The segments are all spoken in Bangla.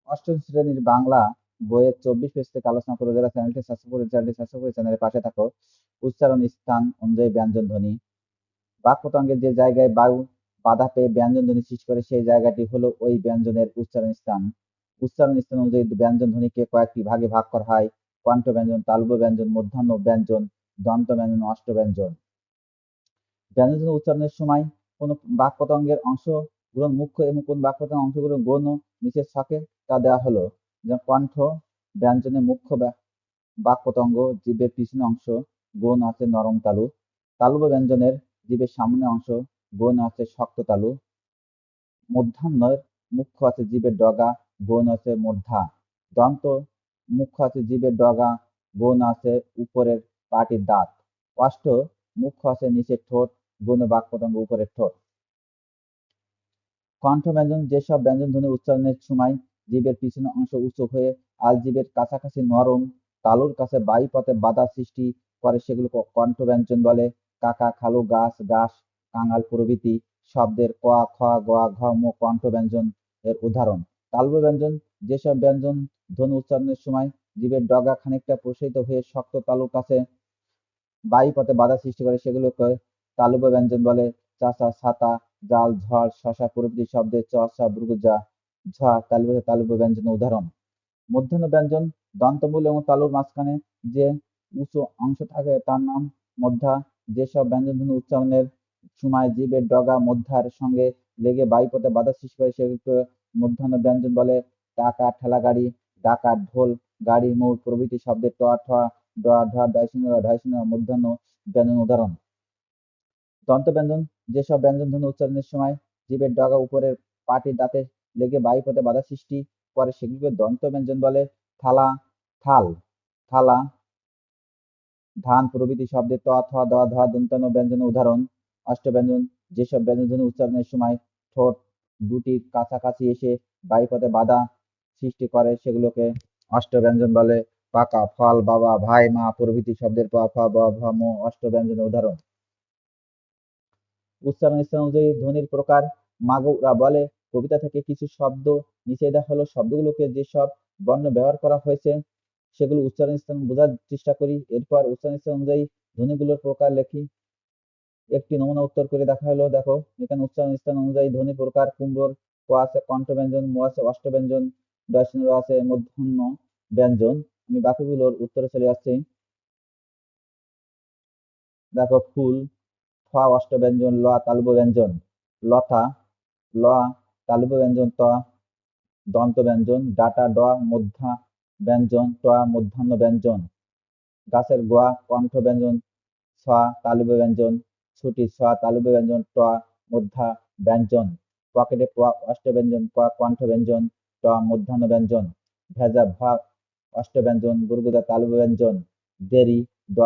অষ্টম শ্রেণীর বাংলা বইয়ের 24 পেজ থেকে আলোচনা করে যারা চ্যানেলের পাশে থাকো। উচ্চারণ স্থান অনুযায়ী ব্যঞ্জন ধ্বনি। বাক পতঙ্গের যে জায়গায় বায়ু বাধা পেয়ে ব্যঞ্জন ধ্বনি সৃষ্টি করে সেই জায়গাটি হলো ওই ব্যঞ্জনের উচ্চারণ স্থান। উচ্চারণ স্থান অনুযায়ী ব্যঞ্জন ধ্বনিকে কয়েকটি ভাগে ভাগ করা হয়: কণ্ঠ ব্যঞ্জন, তালব্য ব্যঞ্জন, মূর্ধন্য ব্যঞ্জন, দন্ত ব্যঞ্জন, অষ্ট ব্যঞ্জন। ব্যঞ্জন উচ্চারণের সময় কোন বাক পতঙ্গের অংশগুলো মুখ্য এবং কোন বাক পতঙ্গের অংশগুলো গৌণ নিচের ছকে তা দেওয়া হলো। যেমন কণ্ঠ ব্যঞ্জনের মুখ্য বাক পতঙ্গ জিভের পিছনের অংশ, গৌণ আছে নরম তালু। তালব্য ব্যঞ্জনের জিভের সামনের অংশ, গৌণ আছে শক্ত তালু। মূর্ধন্যের মুখ্য আছে জিভের ডগা, গৌণ আছে মূর্ধা। দন্ত মুখ্য আছে জিভের ডগা, গৌণ আছে উপরের পাটির দাঁত। অষ্ট মুখ্য আছে নিচের ঠোঁট, গৌণ বাক পতঙ্গ উপরের ঠোঁট। কণ্ঠ ব্যঞ্জন যেসব ব্যঞ্জন ধ্বনি উচ্চারণের সময় জিভের পিছনের অংশ উঁচু হয়ে আলজিভের কাছাকাছি নরম তালুর কাছে বায়ুপথে বাধা সৃষ্টি করে সেগুলোকে কণ্ঠ ব্যঞ্জন বলে। কাকা, খালু, গাছ, ঘাস, কাঙাল প্রভৃতি শব্দের ক, খ, গ, ঘ, ম কণ্ঠ ব্যঞ্জন এর উদাহরণ। তালব্য ব্যঞ্জন যেসব ব্যঞ্জন ধ্বনি উচ্চারণের সময় জিভের ডগা খানিকটা প্রসারিত হয়ে শক্ত তালুর কাছে বায়ুপথে বাধা সৃষ্টি করে সেগুলোকে তালব্য ব্যঞ্জন বলে। চাচা, ছাতা, জাল, ঝড়, শশা প্রভৃতি শব্দে চ, ছ, ঝ, তালব্য ব্যঞ্জনের উদাহরণ। মূর্ধন্য ব্যঞ্জন দন্তমূল এবং তালুর মাঝখানে যে উঁচু অংশ থাকে তার নাম মধ্যা। যেসব ব্যঞ্জন ধ্বনি উচ্চারণের সময় জিভের ডগা মধ্যার সঙ্গে লেগে বায়ুপথে বাধা সৃষ্টি করে সেগুলোকে মূর্ধন্য ব্যঞ্জন বলে। টাকা, ঠেলাগাড়ি, ডাকাত, ঢোল, গাড়ি, মোড় প্রভৃতি শব্দে ট, ঠ, ড, ঢ, ঢ মূর্ধন্য ব্যঞ্জন উদাহরণ। দন্ত ব্যঞ্জন যেসব ব্যঞ্জন ধ্বনি উচ্চারণের সময় জিভের ডগা উপরের পাটির দাঁতে লেগে বায়ুপথে বাধা সৃষ্টি করে সেগুলোকে দন্ত ব্যঞ্জন বলে। থালা, থাল, থালা, ধান প্রভৃতি শব্দে ত, থ, দ, ধ দন্তান্ন ব্যঞ্জনের উদাহরণ। অষ্ট ব্যঞ্জন যেসব ব্যঞ্জন ধ্বনি উচ্চারণের সময় ঠোঁট দুটির কাছাকাছি এসে বায়ুপথে বাধা সৃষ্টি করে সেগুলোকে অষ্ট ব্যঞ্জন বলে। পাকা, ফল, বাবা, ভাই, মা প্রভৃতি শব্দের প, ফ, ব, ভ, ম অষ্ট ব্যঞ্জনের উদাহরণ। উচ্চারণ স্থান অনুযায়ী ধ্বনির প্রকার মাগুরা বলে। কবিতা থেকে কিছু শব্দ নিচে দেওয়া হলো। শব্দগুলোকে যেসব বর্ণ ব্যবহার করা হয়েছে সেগুলো উচ্চারণ স্থান বোঝার চেষ্টা করি। এরপর উচ্চারণ স্থান অনুযায়ী ধ্বনিগুলোর প্রকার লিখি। একটি নমুনা উত্তর করে দেখা হলো। দেখো এখানে উচ্চারণ স্থান অনুযায়ী ধ্বনি প্রকার কুম্ভর ক আছে কণ্ঠ ব্যঞ্জন, ম আছে অষ্ট ব্যঞ্জন, র আছে মূর্ধন্য ব্যঞ্জন। আমি বাকিগুলোর উত্তরে চলে আসছি। দেখো ফুল, ফ অষ্ট ব্যঞ্জন, ল তালব্য ব্যঞ্জন। লতা, ল তালব্য ব্যঞ্জন, ত দন্ত ব্যঞ্জন। ডাটা, ড মধ্যা ব্যঞ্জন, ট মূর্ধন্য ব্যঞ্জন। গাছের গোয়া কণ্ঠ ব্যঞ্জন, ছ তালব্য ব্যঞ্জন। ছুটি, ছ তালব্য ব্যঞ্জন, ট মধ্যা ব্যঞ্জন। পকেটে, প অষ্ট ব্যঞ্জন, ক কণ্ঠ ব্যঞ্জন, ট মূর্ধন্য ব্যঞ্জন। ভেজা, ভ অষ্ট ব্যঞ্জন, গুড়গুদা তালব্য ব্যঞ্জন। দেরি, দ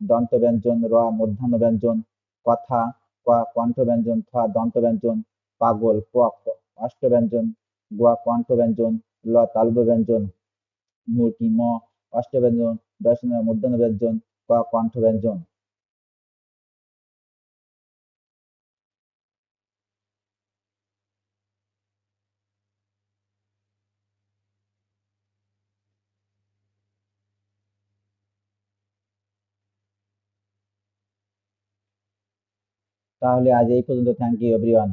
দন্ত ব্যঞ্জন, র মূর্ধন্য ব্যঞ্জন। কথা, ক কণ্ঠ ব্যঞ্জন, থ দন্ত ব্যঞ্জন। পাগল, প অষ্ট ব্যঞ্জন, গ কণ্ঠ ব্যঞ্জন, ল তালব্য ব্যঞ্জন। মূর্তি, ম অষ্ট ব্যঞ্জন, মূর্ধন্য ব্যঞ্জন, ক কণ্ঠ ব্যঞ্জন। তাহলে আজ এই পর্যন্ত। Thank you everyone.